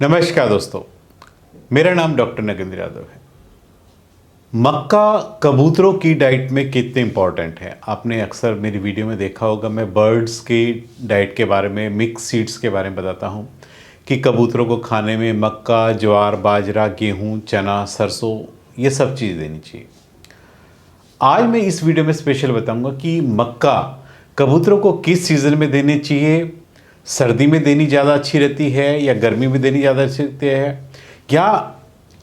नमस्कार दोस्तों, मेरा नाम डॉक्टर नगेंद्र यादव है। मक्का कबूतरों की डाइट में कितने इम्पॉर्टेंट है, आपने अक्सर मेरी वीडियो में देखा होगा। मैं बर्ड्स की डाइट के बारे में, मिक्स सीड्स के बारे में बताता हूँ कि कबूतरों को खाने में मक्का, ज्वार, बाजरा, गेहूँ, चना, सरसों ये सब चीज़ देनी चाहिए। आज मैं इस वीडियो में स्पेशल बताऊंगा कि मक्का कबूतरों को किस सीज़न में देनी चाहिए, सर्दी में देनी ज़्यादा अच्छी रहती है या गर्मी में देनी ज़्यादा अच्छी रहती है, या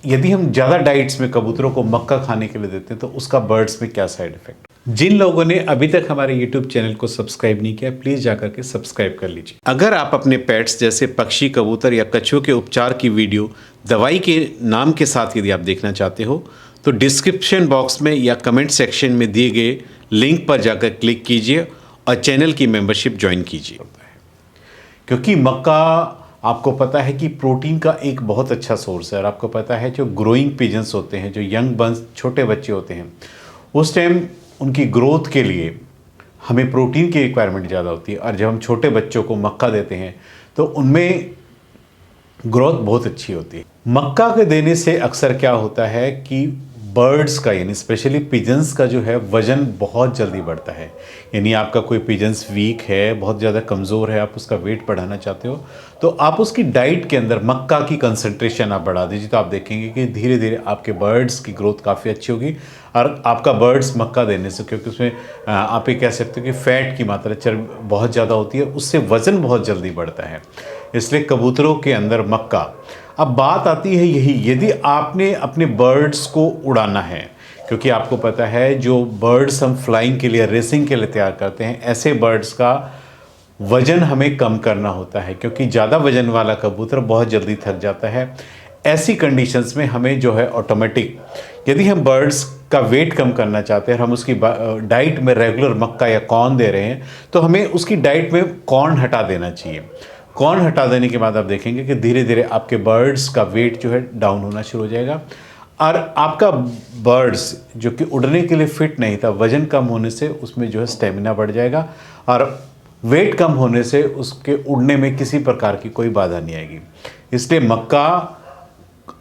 यदि हम ज़्यादा डाइट्स में कबूतरों को मक्का खाने के लिए देते हैं तो उसका बर्ड्स में क्या साइड इफेक्ट। जिन लोगों ने अभी तक हमारे YouTube चैनल को सब्सक्राइब नहीं किया, प्लीज़ जाकर के सब्सक्राइब कर लीजिए। अगर आप अपने पेट्स जैसे पक्षी, कबूतर या कछुओं के उपचार की वीडियो दवाई के नाम के साथ यदि आप देखना चाहते हो तो डिस्क्रिप्शन बॉक्स में या कमेंट सेक्शन में दिए गए लिंक पर जाकर क्लिक कीजिए और चैनल की मेंबरशिप ज्वाइन कीजिए। क्योंकि मक्का आपको पता है कि प्रोटीन का एक बहुत अच्छा सोर्स है, और आपको पता है जो ग्रोइंग पिजन्स होते हैं, जो यंग बंस, छोटे बच्चे होते हैं, उस टाइम उनकी ग्रोथ के लिए हमें प्रोटीन की रिक्वायरमेंट ज़्यादा होती है। और जब हम छोटे बच्चों को मक्का देते हैं तो उनमें ग्रोथ बहुत अच्छी होती है। मक्का के देने से अक्सर क्या होता है कि बर्ड्स का, यानी स्पेशली पिजन्स का जो है वज़न बहुत जल्दी बढ़ता है। यानी आपका कोई पिजन्स वीक है, बहुत ज़्यादा कमज़ोर है, आप उसका वेट बढ़ाना चाहते हो तो आप उसकी डाइट के अंदर मक्का की कंसंट्रेशन आप बढ़ा दीजिए, तो आप देखेंगे कि धीरे धीरे आपके बर्ड्स की ग्रोथ काफ़ी अच्छी होगी। और आपका बर्ड्स मक्का देने से, क्योंकि उसमें आप ये कह सकते हो कि फ़ैट की मात्रा चर्बी बहुत ज़्यादा होती है, उससे वज़न बहुत जल्दी बढ़ता है। इसलिए कबूतरों के अंदर मक्का। अब बात आती है यही, यदि आपने अपने बर्ड्स को उड़ाना है, क्योंकि आपको पता है जो बर्ड्स हम फ्लाइंग के लिए, रेसिंग के लिए तैयार करते हैं, ऐसे बर्ड्स का वज़न हमें कम करना होता है, क्योंकि ज़्यादा वज़न वाला कबूतर बहुत जल्दी थक जाता है। ऐसी कंडीशंस में हमें जो है ऑटोमेटिक, यदि हम बर्ड्स का वेट कम करना चाहते हैं और हम उसकी डाइट में रेगुलर मक्का या कॉर्न दे रहे हैं तो हमें उसकी डाइट में कॉर्न हटा देना चाहिए। कॉर्न हटा देने के बाद आप देखेंगे कि धीरे धीरे आपके बर्ड्स का वेट जो है डाउन होना शुरू हो जाएगा, और आपका बर्ड्स जो कि उड़ने के लिए फिट नहीं था, वज़न कम होने से उसमें जो है स्टेमिना बढ़ जाएगा, और वेट कम होने से उसके उड़ने में किसी प्रकार की कोई बाधा नहीं आएगी। इसलिए मक्का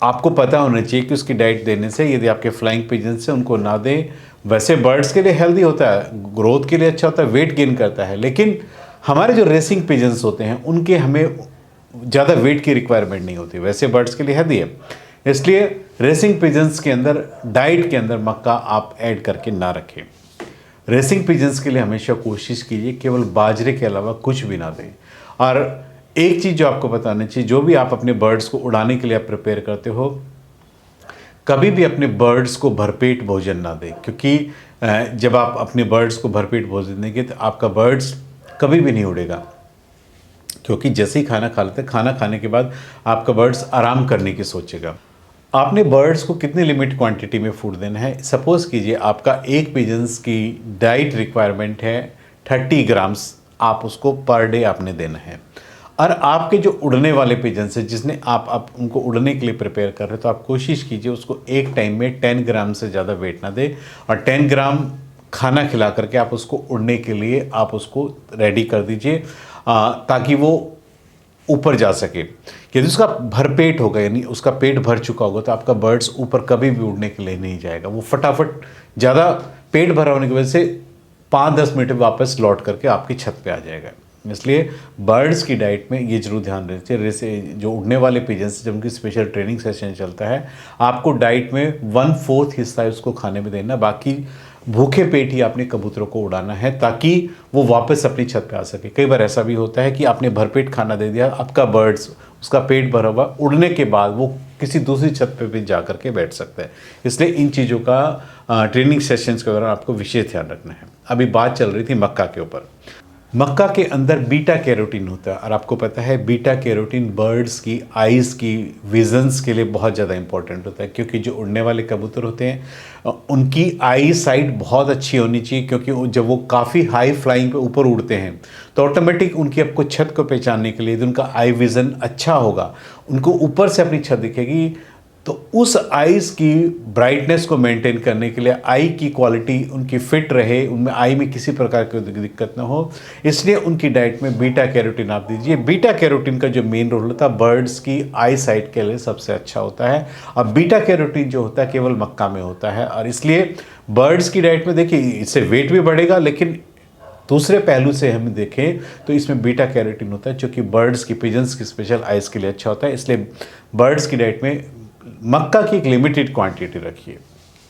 आपको पता होना चाहिए कि उसकी डाइट देने से, यदि आपके फ्लाइंग पिजन से उनको ना दें। वैसे बर्ड्स के लिए हेल्दी होता है, ग्रोथ के लिए अच्छा होता है, वेट गेन करता है, लेकिन हमारे जो रेसिंग पिजन्स होते हैं उनके हमें ज़्यादा वेट की रिक्वायरमेंट नहीं होती, वैसे बर्ड्स के लिए हेल्दी है। इसलिए रेसिंग पिजन्स के अंदर डाइट के अंदर मक्का आप ऐड करके ना रखें। रेसिंग पिजन्स के लिए हमेशा कोशिश कीजिए केवल बाजरे के अलावा कुछ भी ना दें। और एक चीज़ जो आपको बतानी चाहिए, जो भी आप अपने बर्ड्स को उड़ाने के लिए आप प्रिपेयर करते हो, कभी भी अपने बर्ड्स को भरपेट भोजन ना दें, क्योंकि जब आप अपने बर्ड्स को भरपेट भोजन देंगे तो आपका बर्ड्स कभी भी नहीं उड़ेगा। क्योंकि जैसे ही खाना खा लेते हैं, खाना खाने के बाद आपका बर्ड्स आराम करने की सोचेगा। आपने बर्ड्स को कितनी लिमिट क्वांटिटी में फूड देना है। सपोज़ कीजिए आपका एक पिजन्स की डाइट रिक्वायरमेंट है 30 ग्राम्स, आप उसको पर डे आपने देना है। और आपके जो उड़ने वाले पिजन्स हैं, जिसने आप उनको उड़ने के लिए प्रिपेयर कर रहे हो, तो आप कोशिश कीजिए उसको एक टाइम में 10 ग्राम से ज़्यादा वेट ना दें, और 10 ग्राम खाना खिला करके आप उसको उड़ने के लिए आप उसको रेडी कर दीजिए, ताकि वो ऊपर जा सके। यदि उसका भरपेट होगा, यानी उसका पेट भर चुका होगा, तो आपका बर्ड्स ऊपर कभी भी उड़ने के लिए नहीं जाएगा। वो फटाफट, ज़्यादा पेट भरा होने की वजह से 5-10 मिनट वापस लौट करके आपकी छत पे आ जाएगा। इसलिए बर्ड्स की डाइट में ये जरूर ध्यान रखना चाहिए। जैसे जो उड़ने वाले पिजन्स, जब उनकी स्पेशल ट्रेनिंग सेशन चलता है, आपको डाइट में 1/4 हिस्सा उसको खाने में देना, बाकी भूखे पेट ही आपने कबूतरों को उड़ाना है, ताकि वो वापस अपनी छत पे आ सके। कई बार ऐसा भी होता है कि आपने भरपेट खाना दे दिया, आपका बर्ड्स, उसका पेट भरा हुआ, उड़ने के बाद वो किसी दूसरी छत पे भी जा करके बैठ सकता है। इसलिए इन चीज़ों का ट्रेनिंग सेशंस के दौरान आपको विशेष ध्यान रखना है। अभी बात चल रही थी मक्का के ऊपर। मक्का के अंदर बीटा कैरोटीन होता है, और आपको पता है बीटा कैरोटीन बर्ड्स की आइज़ की विजन्स के लिए बहुत ज़्यादा इंपॉर्टेंट होता है, क्योंकि जो उड़ने वाले कबूतर होते हैं उनकी आई साइट बहुत अच्छी होनी चाहिए, क्योंकि जब वो काफ़ी हाई फ्लाइंग पे ऊपर उड़ते हैं तो ऑटोमेटिक उनकी आपको छत को पहचानने के लिए, यदि उनका आई विज़न अच्छा होगा, उनको ऊपर से अपनी छत दिखेगी, तो उस आईज़ की ब्राइटनेस को मेंटेन करने के लिए, आई की क्वालिटी उनकी फिट रहे, उनमें आई में किसी प्रकार की दिक्कत ना हो, इसलिए उनकी डाइट में बीटा कैरोटीन आप दीजिए। बीटा कैरोटीन का जो मेन रोल होता है बर्ड्स की आई साइट के लिए सबसे अच्छा होता है। अब बीटा कैरोटीन जो होता है केवल मक्का में होता है, और इसलिए बर्ड्स की डाइट में देखिए इससे वेट भी बढ़ेगा, लेकिन दूसरे पहलू से हम देखें तो इसमें बीटा कैरोटीन होता है जो कि बर्ड्स की, पिजन्स की स्पेशल आइज़ के लिए अच्छा होता है। इसलिए बर्ड्स की डाइट में मक्का की एक लिमिटेड क्वांटिटी रखिए,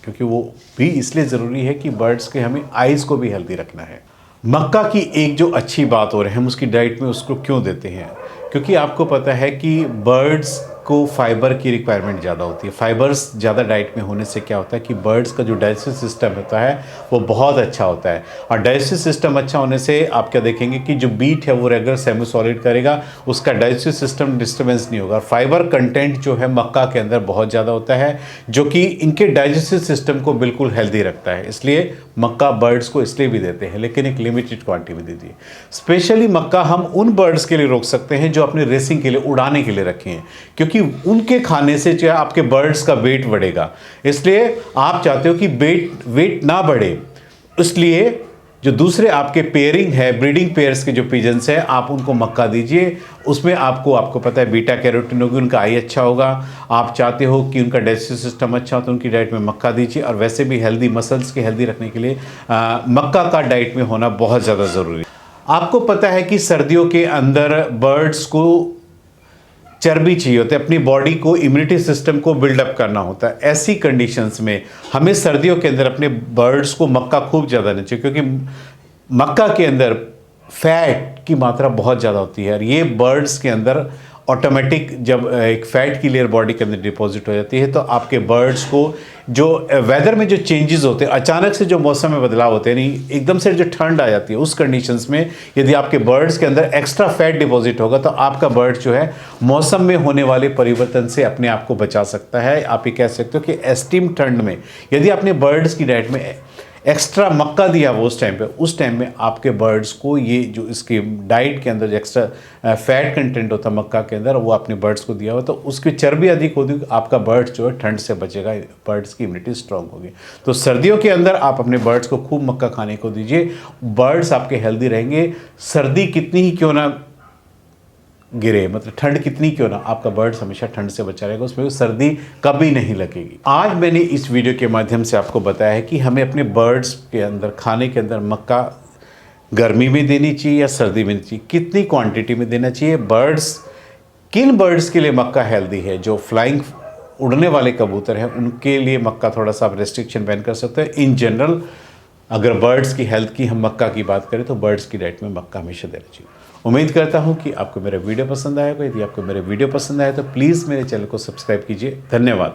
क्योंकि वो भी इसलिए ज़रूरी है कि बर्ड्स के हमें आइज़ को भी हेल्दी रखना है। मक्का की एक जो अच्छी बात और है, हम उसकी डाइट में उसको क्यों देते हैं, क्योंकि आपको पता है कि बर्ड्स को फाइबर की रिक्वायरमेंट ज़्यादा होती है। फाइबर्स ज़्यादा डाइट में होने से क्या होता है कि बर्ड्स का जो डाइजेस्टिव सिस्टम होता है वो बहुत अच्छा होता है, और डाइजेस्टिव सिस्टम अच्छा होने से आप क्या देखेंगे कि जो बीट है वो रेगुलर सेमी सॉलिड करेगा, उसका डाइजेस्टिव सिस्टम डिस्टर्बेंस नहीं होगा। फाइबर कंटेंट जो है मक्का के अंदर बहुत ज़्यादा होता है, जो कि इनके डाइजेस्टिव सिस्टम को बिल्कुल हेल्दी रखता है। इसलिए मक्का बर्ड्स को इसलिए भी देते हैं, लेकिन एक लिमिटेड क्वांटिटी में दीजिए। स्पेशली मक्का हम उन बर्ड्स के लिए रोक सकते हैं जो अपने रेसिंग के लिए, उड़ाने के लिए रखे हैं, क्योंकि उनके खाने से जो है आपके बर्ड्स का वेट बढ़ेगा। इसलिए आप चाहते हो कि वेट ना बढ़े, इसलिए जो दूसरे आपके पेयरिंग है, ब्रीडिंग पेयर्स के जो पिजन्स हैं, आप उनको मक्का दीजिए। उसमें आपको पता है बीटा कैरोटीन होगी, उनका आई अच्छा होगा। आप चाहते हो कि उनका डाइजेस्टिव सिस्टम अच्छा हो तो उनकी डाइट में मक्का दीजिए। और वैसे भी हेल्दी मसल्स के हेल्दी रखने के लिए मक्का का डाइट में होना बहुत ज़्यादा ज़रूरी है। आपको पता है कि सर्दियों के अंदर बर्ड्स को चर्बी चाहिए होती है, अपनी बॉडी को, इम्यूनिटी सिस्टम को बिल्डअप करना होता है। ऐसी कंडीशंस में हमें सर्दियों के अंदर अपने बर्ड्स को मक्का खूब ज़्यादा देना चाहिए, क्योंकि मक्का के अंदर फैट की मात्रा बहुत ज़्यादा होती है, और ये बर्ड्स के अंदर ऑटोमेटिक जब एक फ़ैट की लेयर बॉडी के अंदर डिपॉजिट हो जाती है, तो आपके बर्ड्स को जो वेदर में जो चेंजेस होते हैं, अचानक से जो मौसम में बदलाव होते हैं, नहीं एकदम से जो ठंड आ जाती है, उस कंडीशंस में यदि आपके बर्ड्स के अंदर एक्स्ट्रा फैट डिपॉजिट होगा तो आपका बर्ड जो है मौसम में होने वाले परिवर्तन से अपने आप को बचा सकता है। आप ये कह सकते हो कि एक्सट्रीम ठंड में यदि आपने बर्ड्स की डाइट में एक्स्ट्रा मक्का दिया वो उस टाइम में आपके बर्ड्स को ये जो इसके डाइट के अंदर एक्स्ट्रा फैट कंटेंट होता है मक्का के अंदर, वो अपने बर्ड्स को दिया हुआ, तो उसकी चर्बी अधिक होगी, आपका बर्ड्स जो है ठंड से बचेगा, बर्ड्स की इम्यूनिटी स्ट्रांग होगी। तो सर्दियों के अंदर आप अपने बर्ड्स को खूब मक्का खाने को दीजिए, बर्ड्स आपके हेल्दी रहेंगे। सर्दी कितनी ही क्यों ना गिरे, मतलब ठंड कितनी क्यों ना, आपका बर्ड्स हमेशा ठंड से बचा रहेगा, उसमें सर्दी कभी नहीं लगेगी। आज मैंने इस वीडियो के माध्यम से आपको बताया है कि हमें अपने बर्ड्स के अंदर, खाने के अंदर मक्का गर्मी में देनी चाहिए या सर्दी में देनी चाहिए, कितनी क्वांटिटी में देना चाहिए, किन बर्ड्स के लिए मक्का हेल्दी है। जो फ्लाइंग उड़ने वाले कबूतर हैं उनके लिए मक्का थोड़ा सा आप रेस्ट्रिक्शन बैन कर सकते हैं। इन जनरल अगर बर्ड्स की हेल्थ की हम मक्का की बात करें तो बर्ड्स की डाइट में मक्का हमेशा देना चाहिए। उम्मीद करता हूं कि आपको मेरा वीडियो पसंद आएगा। यदि आपको मेरा वीडियो पसंद आया तो प्लीज़ मेरे चैनल को सब्सक्राइब कीजिए। धन्यवाद।